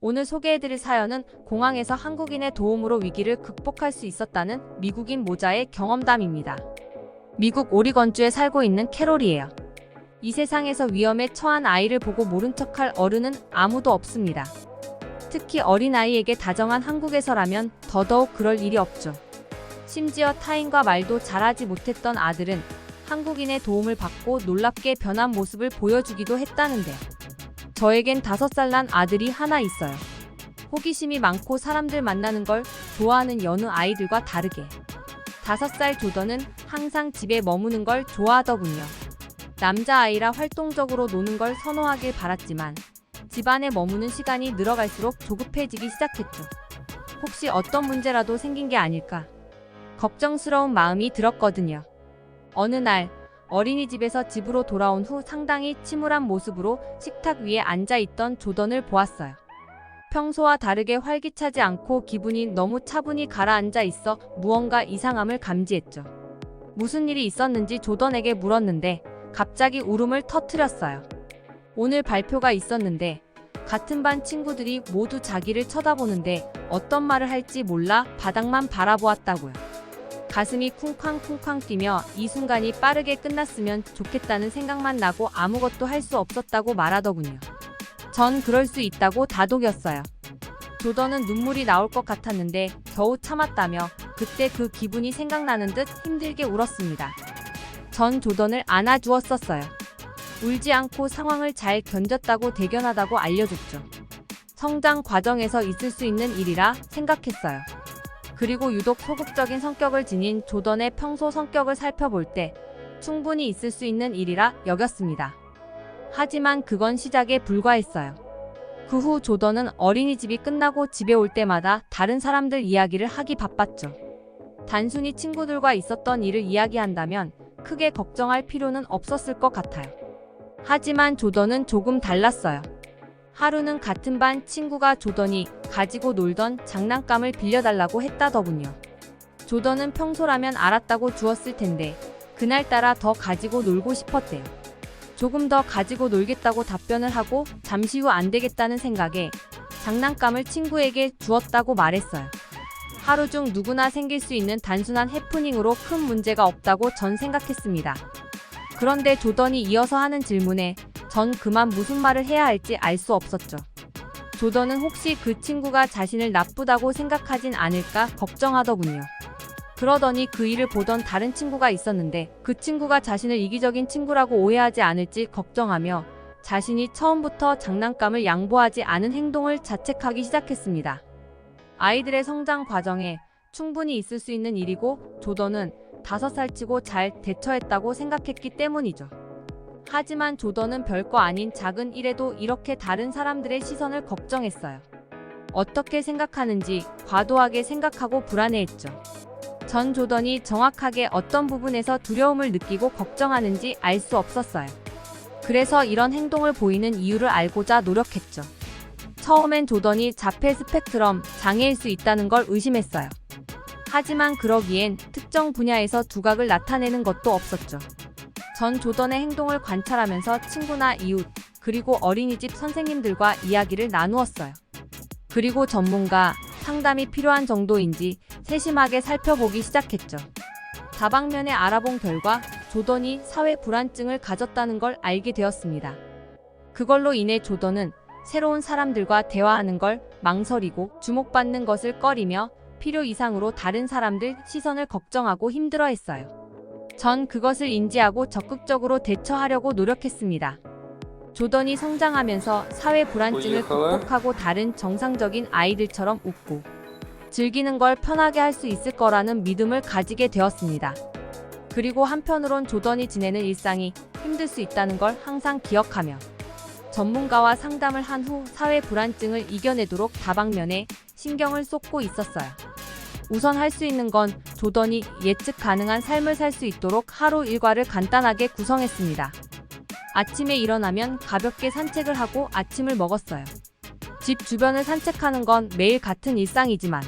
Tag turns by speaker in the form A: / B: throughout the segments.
A: 오늘 소개해드릴 사연은 공항에서 한국인의 도움으로 위기를 극복할 수 있었다는 미국인 모자의 경험담입니다. 미국 오리건주에 살고 있는 캐롤이에요. 이 세상에서 위험에 처한 아이를 보고 모른 척할 어른은 아무도 없습니다. 특히 어린아이에게 다정한 한국에서라면 더더욱 그럴 일이 없죠. 심지어 타인과 말도 잘하지 못했던 아들은 한국인의 도움을 받고 놀랍게 변한 모습을 보여주기도 했다는데, 저에겐 5살 난 아들이 하나 있어요. 호기심이 많고 사람들 만나는 걸 좋아하는 여느 아이들과 다르게 5살 조던은 항상 집에 머무는 걸 좋아하더군요. 남자아이라 활동적으로 노는 걸 선호하길 바랐지만 집안에 머무는 시간이 늘어갈수록 조급해지기 시작했죠. 혹시 어떤 문제라도 생긴 게 아닐까 걱정스러운 마음이 들었거든요. 어느 날 어린이집에서 집으로 돌아온 후 상당히 침울한 모습으로 식탁 위에 앉아있던 조던을 보았어요. 평소와 다르게 활기차지 않고 기분이 너무 차분히 가라앉아 있어 무언가 이상함을 감지했죠. 무슨 일이 있었는지 조던에게 물었는데 갑자기 울음을 터뜨렸어요. 오늘 발표가 있었는데 같은 반 친구들이 모두 자기를 쳐다보는데 어떤 말을 할지 몰라 바닥만 바라보았다고요. 가슴이 쿵쾅쿵쾅 뛰며 이 순간이 빠르게 끝났으면 좋겠다는 생각만 나고 아무것도 할 수 없었다고 말하더군요. 전 그럴 수 있다고 다독였어요. 조던은 눈물이 나올 것 같았는데 겨우 참았다며 그때 그 기분이 생각나는 듯 힘들게 울었습니다. 전 조던을 안아주었었어요. 울지 않고 상황을 잘 견뎠다고 대견하다고 알려줬죠. 성장 과정에서 있을 수 있는 일이라 생각했어요. 그리고 유독 소극적인 성격을 지닌 조던의 평소 성격을 살펴볼 때 충분히 있을 수 있는 일이라 여겼습니다. 하지만 그건 시작에 불과했어요. 그 후 조던은 어린이집이 끝나고 집에 올 때마다 다른 사람들 이야기를 하기 바빴죠. 단순히 친구들과 있었던 일을 이야기한다면 크게 걱정할 필요는 없었을 것 같아요. 하지만 조던은 조금 달랐어요. 하루는 같은 반 친구가 조던이 가지고 놀던 장난감을 빌려달라고 했다더군요. 조던은 평소라면 알았다고 주었을 텐데 그날따라 더 가지고 놀고 싶었대요. 조금 더 가지고 놀겠다고 답변을 하고 잠시 후 안 되겠다는 생각에 장난감을 친구에게 주었다고 말했어요. 하루 중 누구나 생길 수 있는 단순한 해프닝으로 큰 문제가 없다고 전 생각했습니다. 그런데 조던이 이어서 하는 질문에 전 그만 무슨 말을 해야 할지 알 수 없었죠. 조던은 혹시 그 친구가 자신을 나쁘다고 생각하진 않을까 걱정하더군요. 그러더니 그 일을 보던 다른 친구가 있었는데 그 친구가 자신을 이기적인 친구라고 오해하지 않을지 걱정하며 자신이 처음부터 장난감을 양보하지 않은 행동을 자책하기 시작했습니다. 아이들의 성장 과정에 충분히 있을 수 있는 일이고 조던은 5살치고 잘 대처했다고 생각했기 때문이죠. 하지만 조던은 별거 아닌 작은 일에도 이렇게 다른 사람들의 시선을 걱정했어요. 어떻게 생각하는지 과도하게 생각하고 불안해했죠. 전 조던이 정확하게 어떤 부분에서 두려움을 느끼고 걱정하는지 알 수 없었어요. 그래서 이런 행동을 보이는 이유를 알고자 노력했죠. 처음엔 조던이 자폐 스펙트럼 장애일 수 있다는 걸 의심했어요. 하지만 그러기엔 특정 분야에서 두각을 나타내는 것도 없었죠. 전 조던의 행동을 관찰하면서 친구나 이웃, 그리고 어린이집 선생님들과 이야기를 나누었어요. 그리고 전문가, 상담이 필요한 정도인지 세심하게 살펴보기 시작했죠. 다방면에 알아본 결과 조던이 사회 불안증을 가졌다는 걸 알게 되었습니다. 그걸로 인해 조던은 새로운 사람들과 대화하는 걸 망설이고 주목받는 것을 꺼리며 필요 이상으로 다른 사람들 시선을 걱정하고 힘들어했어요. 전 그것을 인지하고 적극적으로 대처하려고 노력했습니다. 조던이 성장하면서 사회 불안증을 극복하고 다른 정상적인 아이들처럼 웃고 즐기는 걸 편하게 할 수 있을 거라는 믿음을 가지게 되었습니다. 그리고 한편으론 조던이 지내는 일상이 힘들 수 있다는 걸 항상 기억하며 전문가와 상담을 한 후 사회 불안증을 이겨내도록 다방면에 신경을 쏟고 있었어요. 우선 할 수 있는 건 조던이 예측 가능한 삶을 살 수 있도록 하루 일과를 간단하게 구성했습니다. 아침에 일어나면 가볍게 산책을 하고 아침을 먹었어요. 집 주변을 산책하는 건 매일 같은 일상이지만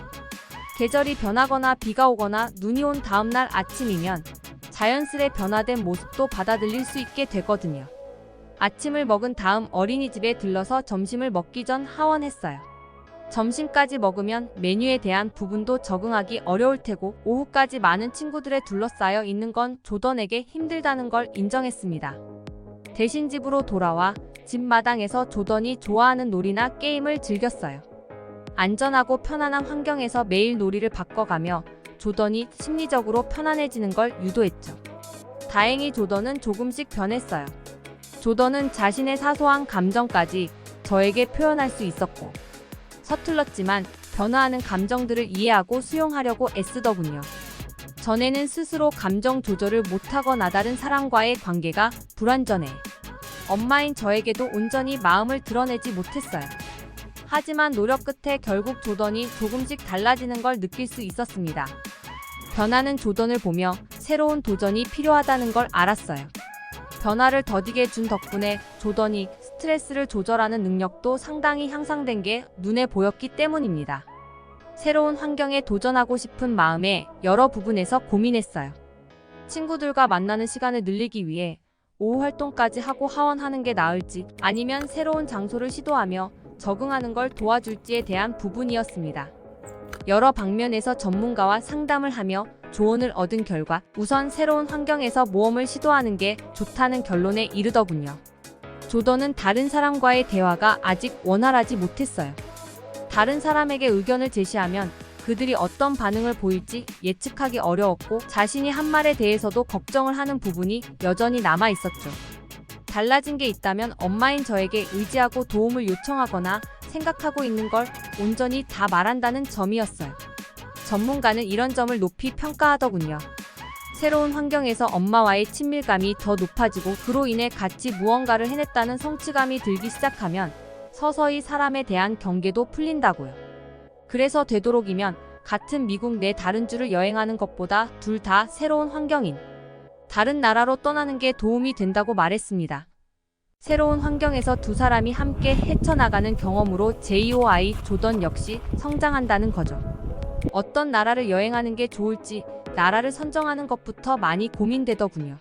A: 계절이 변하거나 비가 오거나 눈이 온 다음날 아침이면 자연스레 변화된 모습도 받아들일 수 있게 되거든요. 아침을 먹은 다음 어린이집에 들러서 점심을 먹기 전 하원했어요. 점심까지 먹으면 메뉴에 대한 부분도 적응하기 어려울 테고 오후까지 많은 친구들에 둘러싸여 있는 건 조던에게 힘들다는 걸 인정했습니다. 대신 집으로 돌아와 집 마당에서 조던이 좋아하는 놀이나 게임을 즐겼어요. 안전하고 편안한 환경에서 매일 놀이를 바꿔가며 조던이 심리적으로 편안해지는 걸 유도했죠. 다행히 조던은 조금씩 변했어요. 조던은 자신의 사소한 감정까지 저에게 표현할 수 있었고, 서툴렀지만 변화하는 감정들을 이해하고 수용하려고 애쓰더군요. 전에는 스스로 감정 조절을 못하거나 다른 사람과의 관계가 불완전해 엄마인 저에게도 온전히 마음을 드러내지 못했어요. 하지만 노력 끝에 결국 조던이 조금씩 달라지는 걸 느낄 수 있었습니다. 변하는 조던을 보며 새로운 도전이 필요하다는 걸 알았어요. 변화를 더디게 준 덕분에 조던이 스트레스를 조절하는 능력도 상당히 향상된 게 눈에 보였기 때문입니다. 새로운 환경에 도전하고 싶은 마음에 여러 부분에서 고민했어요. 친구들과 만나는 시간을 늘리기 위해 오후 활동까지 하고 하원하는 게 나을지 아니면 새로운 장소를 시도하며 적응하는 걸 도와줄지에 대한 부분이었습니다. 여러 방면에서 전문가와 상담을 하며 조언을 얻은 결과 우선 새로운 환경에서 모험을 시도하는 게 좋다는 결론에 이르더군요. 조던은 다른 사람과의 대화가 아직 원활하지 못했어요. 다른 사람에게 의견을 제시하면 그들이 어떤 반응을 보일지 예측하기 어려웠고 자신이 한 말에 대해서도 걱정을 하는 부분이 여전히 남아 있었죠. 달라진 게 있다면 엄마인 저에게 의지하고 도움을 요청하거나 생각하고 있는 걸 온전히 다 말한다는 점이었어요. 전문가는 이런 점을 높이 평가하더군요. 새로운 환경에서 엄마와의 친밀감이 더 높아지고 그로 인해 같이 무언가를 해냈다는 성취감이 들기 시작하면 서서히 사람에 대한 경계도 풀린다고요. 그래서 되도록이면 같은 미국 내 다른 주를 여행하는 것보다 둘 다 새로운 환경인 다른 나라로 떠나는 게 도움이 된다고 말했습니다. 새로운 환경에서 두 사람이 함께 헤쳐나가는 경험으로 JOI 조던 역시 성장한다는 거죠. 어떤 나라를 여행하는 게 좋을지 나라를 선정하는 것부터 많이 고민되더군요.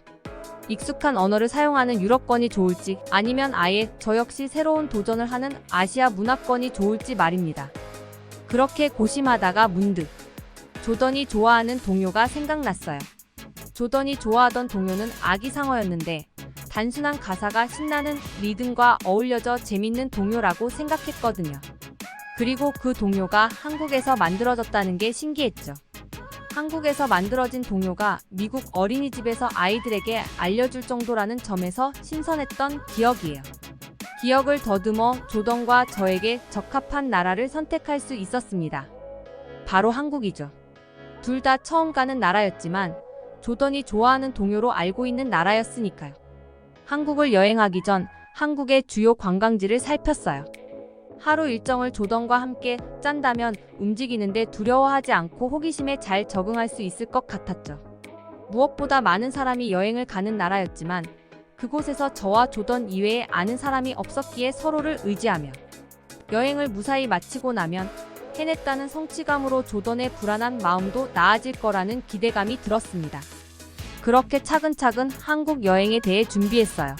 A: 익숙한 언어를 사용하는 유럽권이 좋을지 아니면 아예 저 역시 새로운 도전을 하는 아시아 문화권이 좋을지 말입니다. 그렇게 고심하다가 문득 조던이 좋아하는 동요가 생각났어요. 조던이 좋아하던 동요는 아기상어였는데 단순한 가사가 신나는 리듬과 어울려져 재밌는 동요라고 생각했거든요. 그리고 그 동요가 한국에서 만들어졌다는 게 신기했죠. 한국에서 만들어진 동요가 미국 어린이집에서 아이들에게 알려줄 정도라는 점에서 신선했던 기억이에요. 기억을 더듬어 조던과 저에게 적합한 나라를 선택할 수 있었습니다. 바로 한국이죠. 둘 다 처음 가는 나라였지만 조던이 좋아하는 동요로 알고 있는 나라였으니까요. 한국을 여행하기 전 한국의 주요 관광지를 살폈어요. 하루 일정을 조던과 함께 짠다면 움직이는데 두려워하지 않고 호기심에 잘 적응할 수 있을 것 같았죠. 무엇보다 많은 사람이 여행을 가는 나라였지만 그곳에서 저와 조던 이외에 아는 사람이 없었기에 서로를 의지하며 여행을 무사히 마치고 나면 해냈다는 성취감으로 조던의 불안한 마음도 나아질 거라는 기대감이 들었습니다. 그렇게 차근차근 한국 여행에 대해 준비했어요.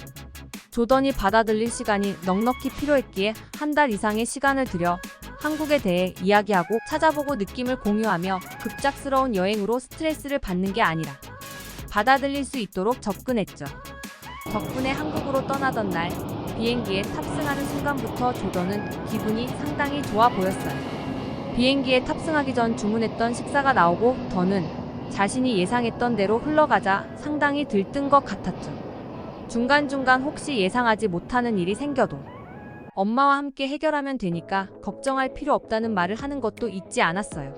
A: 조던이 받아들일 시간이 넉넉히 필요했기에 한 달 이상의 시간을 들여 한국에 대해 이야기하고 찾아보고 느낌을 공유하며 급작스러운 여행으로 스트레스를 받는 게 아니라 받아들일 수 있도록 접근했죠. 덕분에 한국으로 떠나던 날 비행기에 탑승하는 순간부터 조던은 기분이 상당히 좋아 보였어요. 비행기에 탑승하기 전 주문했던 식사가 나오고 더는 자신이 예상했던 대로 흘러가자 상당히 들뜬 것 같았죠. 중간중간 혹시 예상하지 못하는 일이 생겨도 엄마와 함께 해결하면 되니까 걱정할 필요 없다는 말을 하는 것도 잊지 않았어요.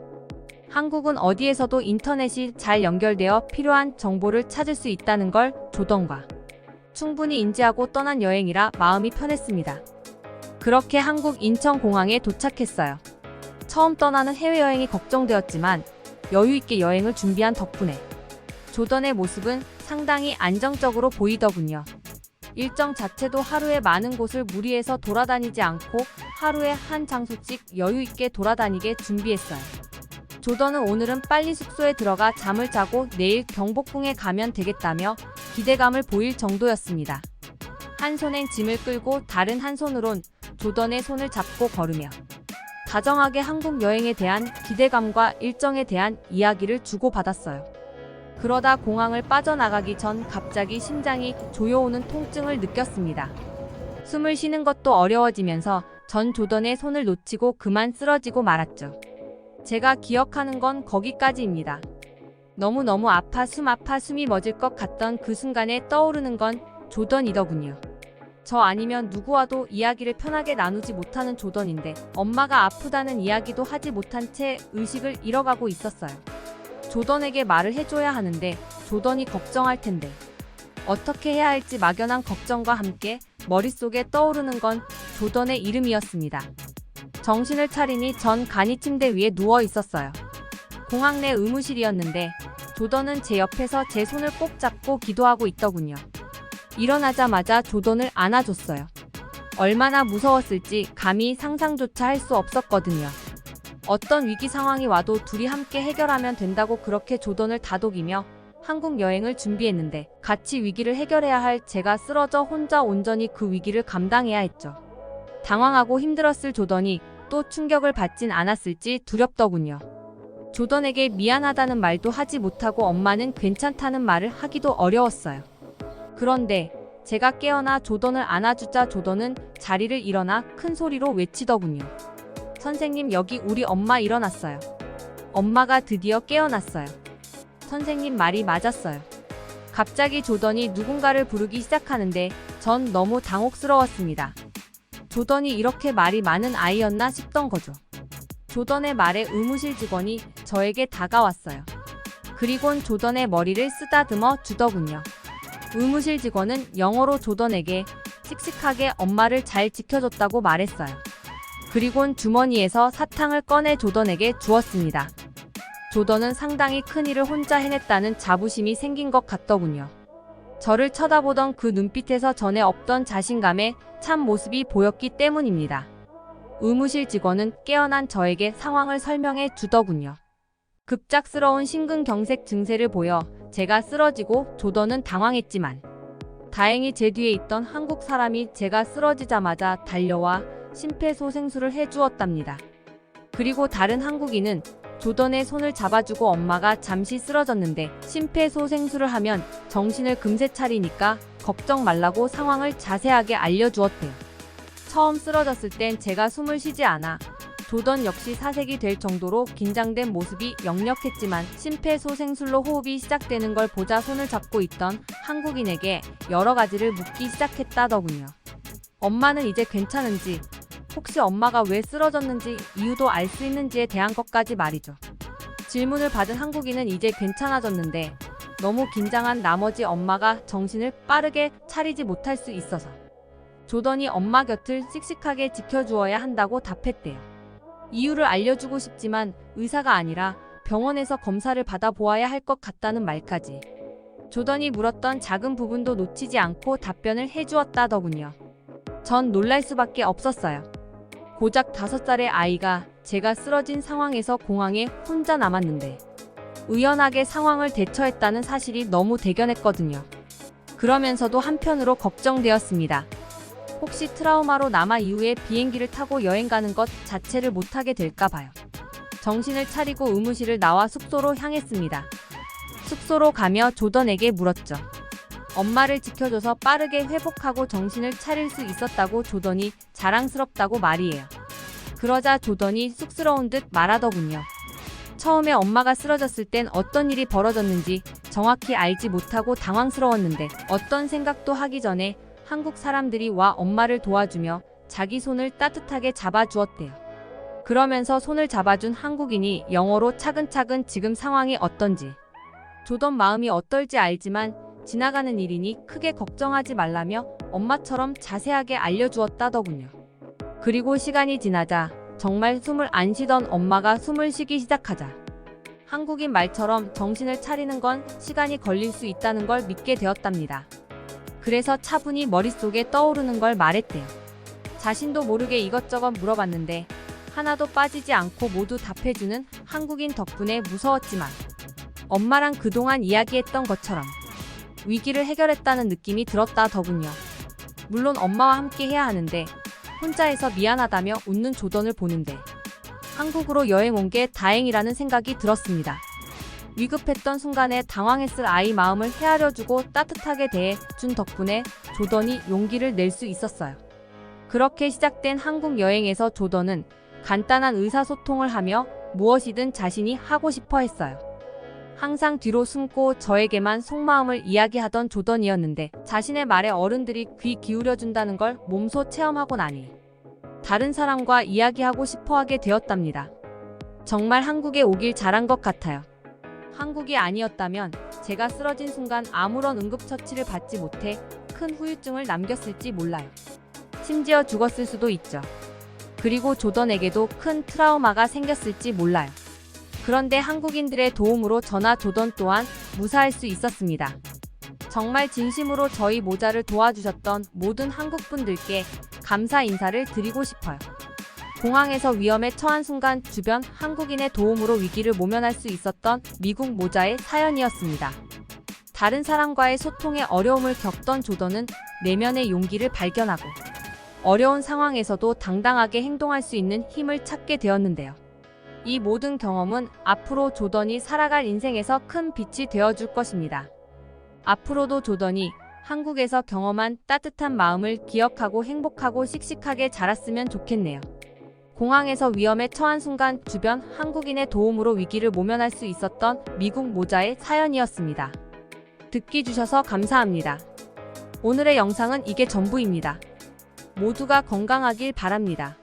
A: 한국은 어디에서도 인터넷이 잘 연결되어 필요한 정보를 찾을 수 있다는 걸 조던과 충분히 인지하고 떠난 여행이라 마음이 편했습니다. 그렇게 한국 인천공항에 도착했어요. 처음 떠나는 해외여행이 걱정되었지만 여유있게 여행을 준비한 덕분에 조던의 모습은 상당히 안정적으로 보이더군요. 일정 자체도 하루에 많은 곳을 무리해서 돌아다니지 않고 하루에 한 장소씩 여유있게 돌아다니게 준비했어요. 조던은 오늘은 빨리 숙소에 들어가 잠을 자고 내일 경복궁에 가면 되겠다며 기대감을 보일 정도였습니다. 한 손엔 짐을 끌고 다른 한 손으론 조던의 손을 잡고 걸으며 다정하게 한국 여행에 대한 기대감과 일정에 대한 이야기를 주고받았어요. 그러다 공항을 빠져나가기 전 갑자기 심장이 조여오는 통증을 느꼈습니다. 숨을 쉬는 것도 어려워지면서 전 조던의 손을 놓치고 그만 쓰러지고 말았죠. 제가 기억하는 건 거기까지입니다. 너무너무 아파 숨이 멎을 것 같던 그 순간에 떠오르는 건 조던이더군요. 저 아니면 누구와도 이야기를 편하게 나누지 못하는 조던인데 엄마가 아프다는 이야기도 하지 못한 채 의식을 잃어가고 있었어요. 조던에게 말을 해줘야 하는데 조던이 걱정할 텐데 어떻게 해야 할지 막연한 걱정과 함께 머릿속에 떠오르는 건 조던의 이름이었습니다. 정신을 차리니 전 간이 침대 위에 누워 있었어요. 공항 내 의무실이었는데 조던은 제 옆에서 제 손을 꼭 잡고 기도하고 있더군요. 일어나자마자 조던을 안아줬어요. 얼마나 무서웠을지 감히 상상조차 할 수 없었거든요. 어떤 위기 상황이 와도 둘이 함께 해결하면 된다고 그렇게 조던을 다독이며 한국 여행을 준비했는데 같이 위기를 해결해야 할 제가 쓰러져 혼자 온전히 그 위기를 감당해야 했죠. 당황하고 힘들었을 조던이 또 충격을 받진 않았을지 두렵더군요. 조던에게 미안하다는 말도 하지 못하고 엄마는 괜찮다는 말을 하기도 어려웠어요. 그런데 제가 깨어나 조던을 안아주자 조던은 자리를 일어나 큰 소리로 외치더군요. 선생님, 여기 우리 엄마 일어났어요. 엄마가 드디어 깨어났어요. 선생님 말이 맞았어요. 갑자기 조던이 누군가를 부르기 시작하는데 전 너무 당혹스러웠습니다. 조던이 이렇게 말이 많은 아이였나 싶던 거죠. 조던의 말에 의무실 직원이 저에게 다가왔어요. 그리곤 조던의 머리를 쓰다듬어 주더군요. 의무실 직원은 영어로 조던에게 씩씩하게 엄마를 잘 지켜줬다고 말했어요. 그리곤 주머니에서 사탕을 꺼내 조던에게 주었습니다. 조던은 상당히 큰일을 혼자 해냈다는 자부심이 생긴 것 같더군요. 저를 쳐다보던 그 눈빛에서 전에 없던 자신감의 참 모습이 보였기 때문입니다. 의무실 직원은 깨어난 저에게 상황을 설명해 주더군요. 급작스러운 심근경색 증세를 보여 제가 쓰러지고 조던은 당황했지만 다행히 제 뒤에 있던 한국 사람이 제가 쓰러지자마자 달려와 심폐소생술을 해주었답니다. 그리고 다른 한국인은 조던의 손을 잡아주고 엄마가 잠시 쓰러졌는데 심폐소생술을 하면 정신을 금세 차리니까 걱정 말라고 상황을 자세하게 알려주었대요. 처음 쓰러졌을 땐 제가 숨을 쉬지 않아 조던 역시 사색이 될 정도로 긴장된 모습이 역력했지만 심폐소생술로 호흡이 시작되는 걸 보자 손을 잡고 있던 한국인에게 여러 가지를 묻기 시작했다더군요. 엄마는 이제 괜찮은지, 혹시 엄마가 왜 쓰러졌는지 이유도 알 수 있는지에 대한 것까지 말이죠. 질문을 받은 한국인은 이제 괜찮아졌는데 너무 긴장한 나머지 엄마가 정신을 빠르게 차리지 못할 수 있어서 조던이 엄마 곁을 씩씩하게 지켜주어야 한다고 답했대요. 이유를 알려주고 싶지만 의사가 아니라 병원에서 검사를 받아보아야 할 것 같다는 말까지. 조던이 물었던 작은 부분도 놓치지 않고 답변을 해주었다더군요. 전 놀랄 수밖에 없었어요. 고작 5살의 아이가 제가 쓰러진 상황에서 공항에 혼자 남았는데 의연하게 상황을 대처했다는 사실이 너무 대견했거든요. 그러면서도 한편으로 걱정되었습니다. 혹시 트라우마로 남아 이후에 비행기를 타고 여행 가는 것 자체를 못하게 될까 봐요. 정신을 차리고 의무실을 나와 숙소로 향했습니다. 숙소로 가며 조던에게 물었죠. 엄마를 지켜줘서 빠르게 회복하고 정신을 차릴 수 있었다고 조던이 자랑스럽다고 말이에요. 그러자 조던이 쑥스러운 듯 말하더군요. 처음에 엄마가 쓰러졌을 땐 어떤 일이 벌어졌는지 정확히 알지 못하고 당황스러웠는데 어떤 생각도 하기 전에 한국 사람들이 와 엄마를 도와주며 자기 손을 따뜻하게 잡아주었대요. 그러면서 손을 잡아준 한국인이 영어로 차근차근 지금 상황이 어떤지, 조던 마음이 어떨지 알지만 지나가는 일이니 크게 걱정하지 말라며 엄마처럼 자세하게 알려주었다더군요. 그리고 시간이 지나자 정말 숨을 안 쉬던 엄마가 숨을 쉬기 시작하자 한국인 말처럼 정신을 차리는 건 시간이 걸릴 수 있다는 걸 믿게 되었답니다. 그래서 차분히 머릿속에 떠오르는 걸 말했대요. 자신도 모르게 이것저것 물어봤는데 하나도 빠지지 않고 모두 답해주는 한국인 덕분에 무서웠지만 엄마랑 그동안 이야기했던 것처럼 위기를 해결했다는 느낌이 들었다더군요. 물론 엄마와 함께 해야 하는데 혼자 해서 미안하다며 웃는 조던을 보는데 한국으로 여행 온 게 다행이라는 생각이 들었습니다. 위급했던 순간에 당황했을 아이 마음을 헤아려주고 따뜻하게 대해준 덕분에 조던이 용기를 낼 수 있었어요. 그렇게 시작된 한국 여행에서 조던은 간단한 의사소통을 하며 무엇이든 자신이 하고 싶어 했어요. 항상 뒤로 숨고 저에게만 속마음을 이야기하던 조던이었는데 자신의 말에 어른들이 귀 기울여준다는 걸 몸소 체험하고 나니 다른 사람과 이야기하고 싶어 하게 되었답니다. 정말 한국에 오길 잘한 것 같아요. 한국이 아니었다면 제가 쓰러진 순간 아무런 응급처치를 받지 못해 큰 후유증을 남겼을지 몰라요. 심지어 죽었을 수도 있죠. 그리고 조던에게도 큰 트라우마가 생겼을지 몰라요. 그런데 한국인들의 도움으로 저나 조던 또한 무사할 수 있었습니다. 정말 진심으로 저희 모자를 도와주셨던 모든 한국분들께 감사 인사를 드리고 싶어요. 공항에서 위험에 처한 순간 주변 한국인의 도움으로 위기를 모면할 수 있었던 미국 모자의 사연이었습니다. 다른 사람과의 소통에 어려움을 겪던 조던은 내면의 용기를 발견하고 어려운 상황에서도 당당하게 행동할 수 있는 힘을 찾게 되었는데요. 이 모든 경험은 앞으로 조던이 살아갈 인생에서 큰 빛이 되어줄 것입니다. 앞으로도 조던이 한국에서 경험한 따뜻한 마음을 기억하고 행복하고 씩씩하게 자랐으면 좋겠네요. 공항에서 위험에 처한 순간 주변 한국인의 도움으로 위기를 모면할 수 있었던 미국 모자의 사연이었습니다. 듣기 주셔서 감사합니다. 오늘의 영상은 이게 전부입니다. 모두가 건강하길 바랍니다.